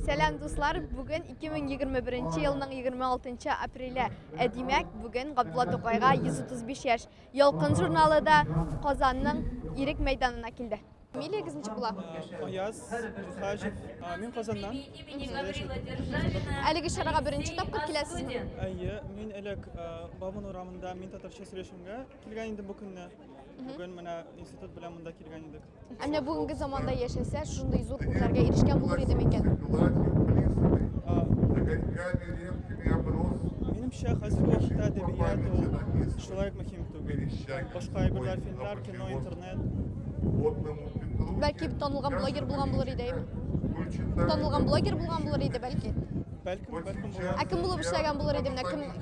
Selam dostlar, bugün 2021 yılının 26 apreli. Demek bugün Gabdullah Toqayga 135 yaş. Yolqın jurnalı da Qozanның İrik meydanına keldi. Mili kızınçı bula? Oyaz, Haşif, men Qozandan. Әлеге шараға бірінші тапқыр келесізбі? Мен әлек Бабын урамында мен татарша сөйлешімге келген едім бұл күнні. Бүгін мына институт білен мұнда келген едік. Әміне бүгінгі заманда ешесе, шындай зор ұлларға ерішкен болыр едім екен? Менімше қазіргі уақытта әдебиет ол шулайық мұхим түгел. Башқа айбірлер, фильмлер, кино, интернет. Бәлки танылған блогер болған болар еді, ме? Танылған блогер болған болар еді, бәлки? Бәлкім болар. Кім болып ішлеген болар еді,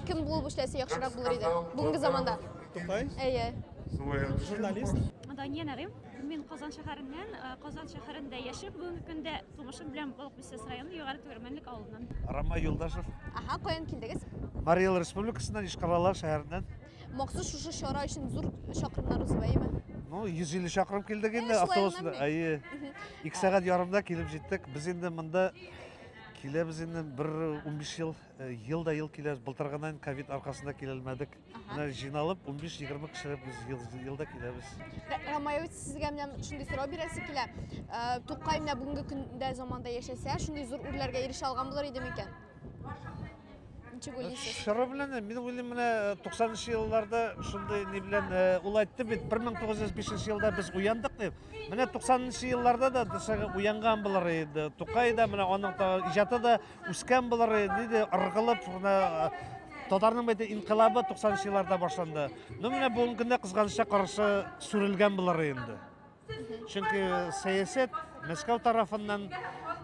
кім болып ішлесе яқшырақ болар еді, бүгінгі заманда? Тоқай? Журналист. Дания Нағим. Мен Qozan шәһәреннән, Qozan шәһәрендә яшәп, бүгенге көндә тумышым белән Балык Бистәс районы Югары Төгәрмәнлек авылыннан. Рама Юлдашев. Аха, қайдан келдіңіз? Мария Эл Республикасынан Ишкалалар шәһәреннән. Мақсус шушы шара үшін зур шақырымдар узбай ма? 150 шақырым келдік енді автобусында. 2 сағат ярымда келіп жеттік. Біз енді мында келеміз енді 15 елда келеміз. Былтырғаннан ковид арқасында келелмәдік. Жиналып 15-20 кіші біз елда келеміз. Рамайович, сізге менен шундай сұрау бересі келе. Тоқай менен бүгінгі күнде заманда яшаса, шундай зор үрлерге ереше алған болар еді екен? Ничего ойлайсыз? Шара белән, мен уйлыйм, менә 90-нчы елларда шундай не белән ул әйтте бит, 1905 елда без уяндык дип. Менә 90-нчы елларда да уянган булар иде. Тукай да менә аның иҗаты да үскән булар иде, ыргылып, Татарның бит инкыйлабы 90-нчы елларда башланды. Менә бүгенге көндә кызганычка каршы сүрелгән булар инде. Чөнки сәясәт Мәскәү тарафыннан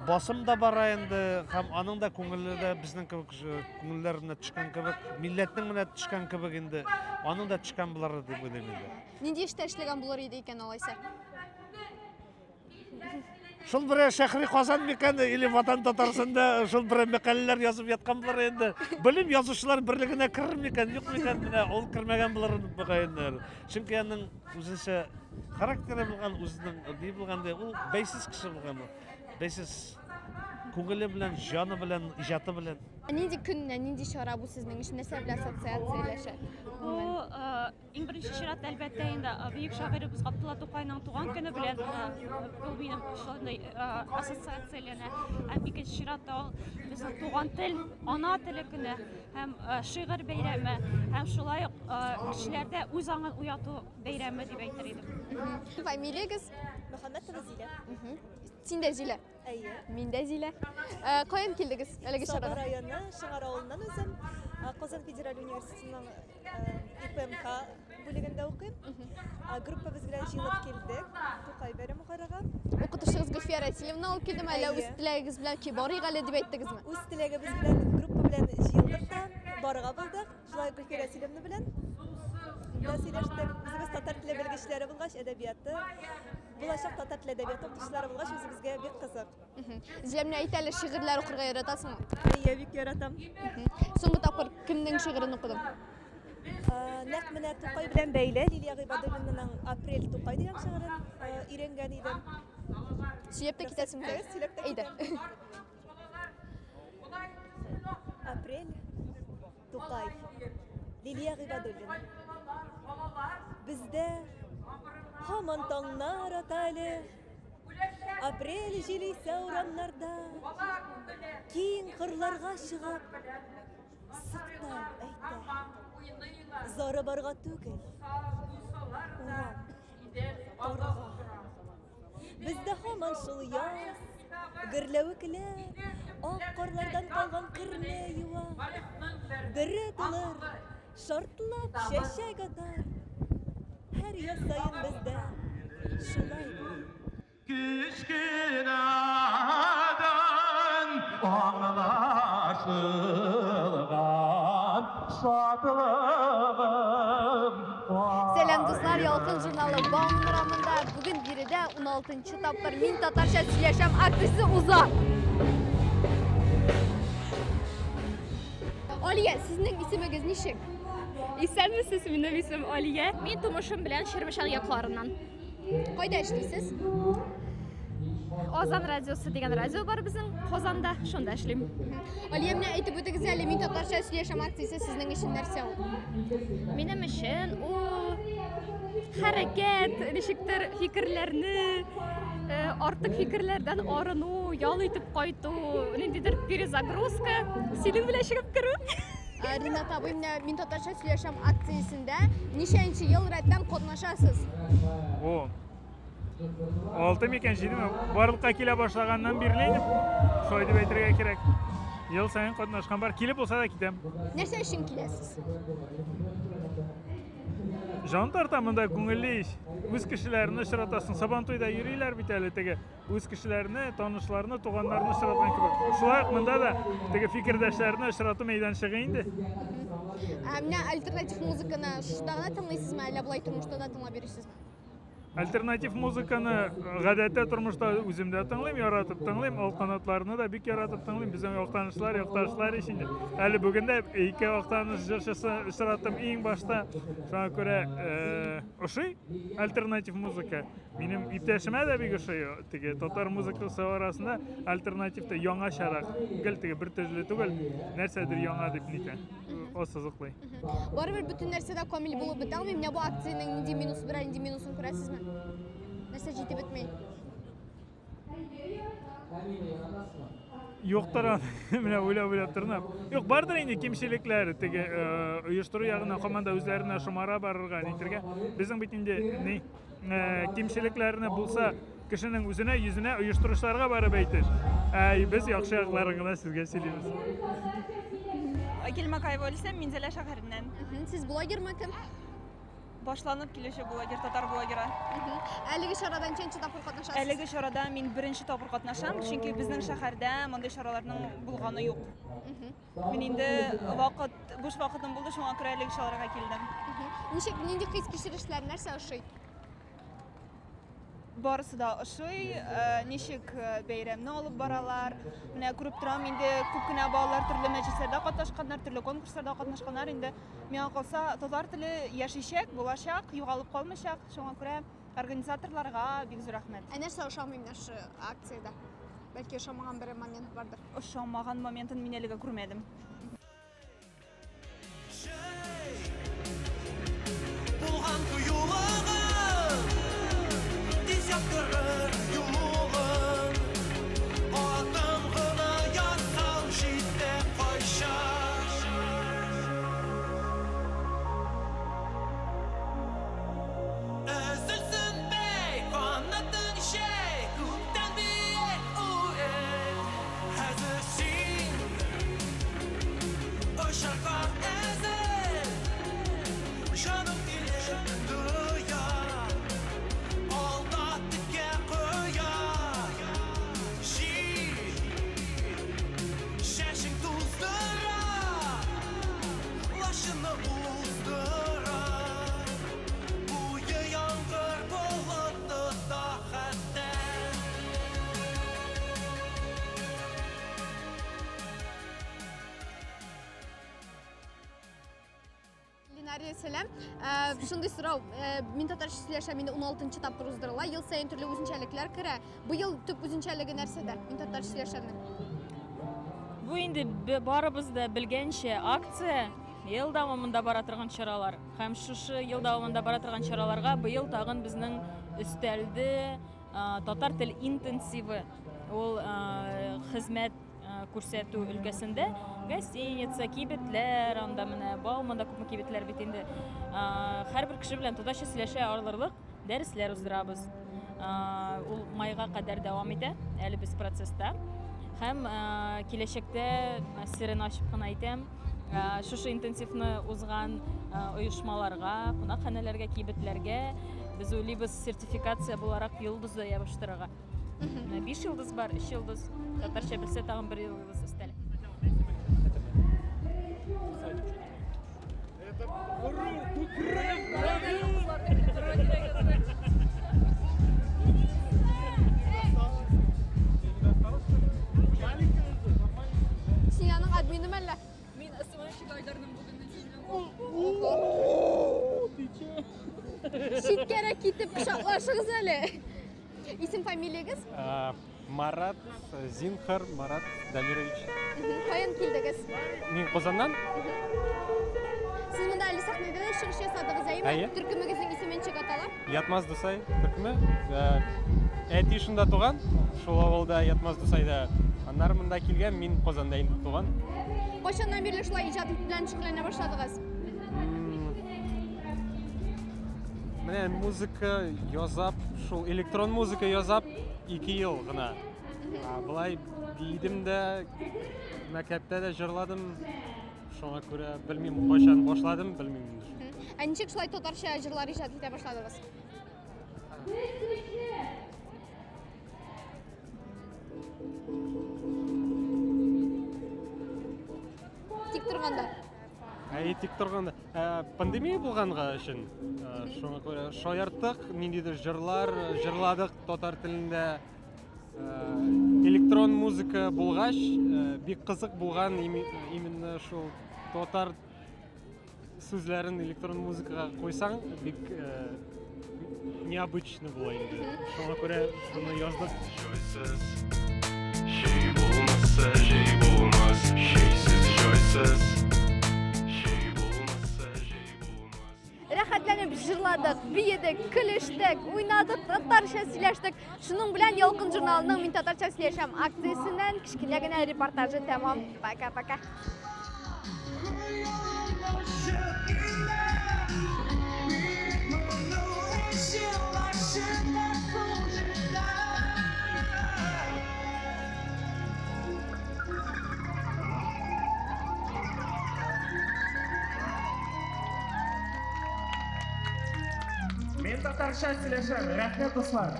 басым да бара инде, һәм аның да күңеле дә безнең кебек күңелләренә төшкән кебек, милләтнең менә төшкән кебек инде, аның да төшкән булар дип уйлыйм инде. Нинди эштә эшләгән булар иде икән алайса? Шул бер шәһри Казан микән или Ватан Татарстанда шул бер мәкаләләр язып яткан булар инде. Белем язучылар берлегенә керер микән, юк микән, менә ул кермәгән булар бугайннар. Чөнки аның үзенчә характеры булган, үзенең ди булганда ул бәйсез кеше булган. Бәйсез күңеле белән, җаны белән, иҗаты белән. Нинди көнне, нинди шара бу сезнең өчен нәрсә белән ассоциацияләшә? Бу иң беренче чиратта әлбәттә инде бөек шагыйребез Габдулла Тукайның туган көне белән бу минем шундый ассоциацияләнә. Һәм икенче чиратта ул безнең туган тел, ана теле көне һәм шигырь бәйрәме һәм шулай ук кешеләрдә үз аңын уяту бәйрәме дип әйтер идем. Фамилиягыз? Мөхәммәд Зилә. Син дә Зилә? Әйе. Мин дә Зилә. Каян килдегез әлеге Сабан шарага? районы, Шыңар авылыннан үзем. Казан Федераль университетының ИПМК бүлегендә укыйм. Группа без белән җыелып килдек. Тукай бәйрәме карага. Укытучыгыз Гөлфия Рәсилевна алып килдеме, әллә үз теләгегез белән кибарый гale дип әйттегезме? Үз теләгебез белән группа белән җыелдык та барырга булдык. Шулай Гөлфия Рәсилевна белән да сөйләштек. Без татар теле белгечләре булгач, әдәбияты булачак татар теле әдәбияты укытучылары булгач, үзебезгә бик кызык. Зиләмне әйтәле, шигырьләр укырга яратасыңмы? Әйе, бик яратам. Соңгы тапкыр кемнең шигырын укыдың? Нәкъ менә Тукай белән бәйле Лилия Гыйбадуллинаның Апрель Тукай дигән шигырын өйрәнгән идем. Сөйләп тә китәсеңме? Сөйләп тә Әйдә. Апрель Тукай Лилия Гыйбадуллина. Бездә һаман таңнар аталы. Апрель җиле урамнарда. Киң кырларга чыгып сыктан әйтә. Зары барга түгел. Урам. Бездә һаман шул яз, гөрләвекләр, ак карлардан калган кырны юа. Бере тулыр, шартлап чәчәк атар. Һәр яз саен бездә шулай. Кичкенәдән аңлашылган шатлыгым. Selam dostlar, Yolqın jurnalı Bam Nuramında bugün biride 16. tapkır min tatarcha сөйләшәм aktrisi Уза. Алия, сезнең исемегез ничек? Исәнмесез, минем исем Алия. Мин тумышым белән Ширмешан якларыннан. Кайда эшлисез? Озан радиосы деген радио бар біздің Қозанда, шонда эшлейм. Алия, менә әйтеп үтегез әле, мин татарча сөйләшәм акциясе сезнең өчен нәрсә ул? Минем өчен ул хәрәкәт, ничектер фикерләрне, артык фикерләрдән арыну, ял итеп кайту, ниндидер перезагрузка, синең белән чыгып керү. Ринат абый, менә мин татарча сөйләшәм акциясендә ничәнче ел рәттән катнашасыз? О, 6 мекен жидім, барлыққа келе башлаганнан бирлейдім. Шой деп әйтергә кирәк. Ел сайын катнашкан бар, килеп булса да китәм. Нәрсә өчен киләсез? Жан тарта монда күңелле иш. Үз кешеләрне очратасың. Сабантуйда йөриләр бит әле теге. Үз кешеләрне, танышларны, туганнарны очраткан кебек. Шулай ук монда да теге фикердәшләрне очрату мәйданчыгы инде. Менә альтернатив музыканы шунда гына тыңлыйсызмы, әллә болай тормышта да тыңлап йөрисезме? Альтернатив музыканы гадәттә тормышта үзем дә тыңлыйм, яратып тыңлыйм, ал канатларны да бик яратып тыңлыйм. Безнең якташлар, якташлар өчен. Әле бүген дә ике яктаныш җырчысы очраттым иң башта. Шуңа күрә ошый альтернатив музыка. Минем иптәшемә дә бик ошый. Теге татар музыкасы арасында альтернативта яңачарак, гел теге бер төзле түгел, нәрсәдер яңа дип нитә. О сызыклый. Барыбер бүтән нәрсәдә камил булып бетә алмый. Менә бу акциянең нинди минус бер, нинди минусын күрәсезме? Нәрсә җитеп бетмәй? Юктыр, менә уйлап торнам. Юк, бардыр инде кимчелекләр, теге оештыру ягына команда үзләренә шомара барырга, нитергә. Безнең бит инде ни кимчелекләрне булса, кешенең үзенә, йөзенә оештырышларга барып әйтер. Без яхшы якларын гына сезгә сөйлибез. Акил Макаева өлсәм, Минзәлә шәһәреннән. Сез блогермы кем? Башланып килүче блогер, татар блогеры. Әлеге чарадан ничәнче тапкыр катнашасыз? Әлеге чарада мин беренче тапкыр катнашам, чөнки безнең шәһәрдә мондый чараларның булганы юк. Мин инде буш вакытым булды, шуңа күрә әлеге чарага килдем. Ничек, нинди хис кичерешләр, нәрсә ошый? Барысы да ошый, ничек бәйрәмне алып баралар. Менә күреп торам, инде күп кенә балалар төрле мәҗлесләрдә катнашканнар, төрле конкурсларда катнашканнар. Инде миңа калса, татар теле яшәячәк, булачак, югалып калмаячак. Шуңа күрә организаторларга бик зур рәхмәт. Нәрсә ошамый менә шу акциядә? Бәлки ошамаган бер момент бардыр. Ошамаган моментын мин әлегә күрмәдем. Булган куюлыгын, тиз яктырыр юмугын, атын гына язсам җитте кайча. Өзелсен бей, канатын шей, күктән биек уен, хәзер син ошарга әзер, җаным килер дуя, алда тиккә куя, шәшең туздыра, лашыны уздыра, буе яңгыр болыты да хәтта. Линария, сәлам. Шундый сорау, мин татарча сөйләшәм, инде 16-нчы тапкыр уздырыла. Ел сайын төрле үзенчәлекләр керә. Бу ел төп үзенчәлеге нәрсәдә? Мин татарча сөйләшәмнең. Бу инде барыбыз да белгәнчә акция ел дәвамында бара торган чаралар. Һәм шушы ел дәвамында бара торган чараларга быел тагын безнең өстәлде татар тел интенсивы, ул хезмәт күрсәтү өлкәсендә гостиница, кибетләр, анда менә Бауманда күпме кибетләр бит инде. Һәрбер кеше белән татарча сөйләшә алырлык дәресләр уздырабыз. Ул майга кадәр дәвам итә, әле без процесста. Һәм киләчәктә сирен ачып кына әйтәм, шушы интенсивны узган оешмаларга, кунакханәләргә, кибетләргә без уйлыйбыз сертификация буларак йолдыз да ябыштырырга. 5 йолдыз бар, 3 йолдыз. Татарча белсә тагын 1 йолдыз өстәл. Син аның админым әллә? Мин Асман Шигайдарның бүгеннән Шиткәрәк китеп кочаклашыгыз әле. Исем, фамилиягез? Марат Зинхар Марат Дамирович. Қайын келдіңіз? Мен Қозаннан. Сіз мұнда әлі сахнада шығыш жасадыңыз әйме? Әйе. Түркімігіздің ісіменшек аталам? Ятмаз Дусай түркімі. Әти шында туған. Шол ауылда Ятмаз Дусайда. Анар мында келген, мен Қозанда енді туған. Қошаннан бері шулай ижадың білән шүғылана башладыңыз? Міне музыка язап, шул электрон музыка язап 2 ел ғына. Бұлай бейдім де, мәктәптә дә жырладым. Шуңа күрә білмейм, қошан башладым, білмейм. Ничек шулай татарча жырлар ижад ите башладыңыз? Тик тұрғанда? Тик тұрғанда. Пандемия болғанға үшін. Шуңа күрә шаярттық, ниндидер жырлар жырладық татар тілінде. Электрон музыка болғаш, бик қызық болған именно шул татар сөзләрен электрон музыкаға қойсаң, бик необычный була инде. Шуңа күрә шуны яздык. Şey bulmazsa şey bulmaz, şeysiz joysuz. Şey bulmazsa şey bulmaz. Рәхәтләнеп жырладык, биедек, көлештек, уйнадык, татарча сөйләштек. Шуның белән Ялкын журналының Мин татарча сөйләшәм акциясеннән кичкенә генә репортажы тәмам. Пока-пока. Мен татарша сөйлесем, рахмет достар.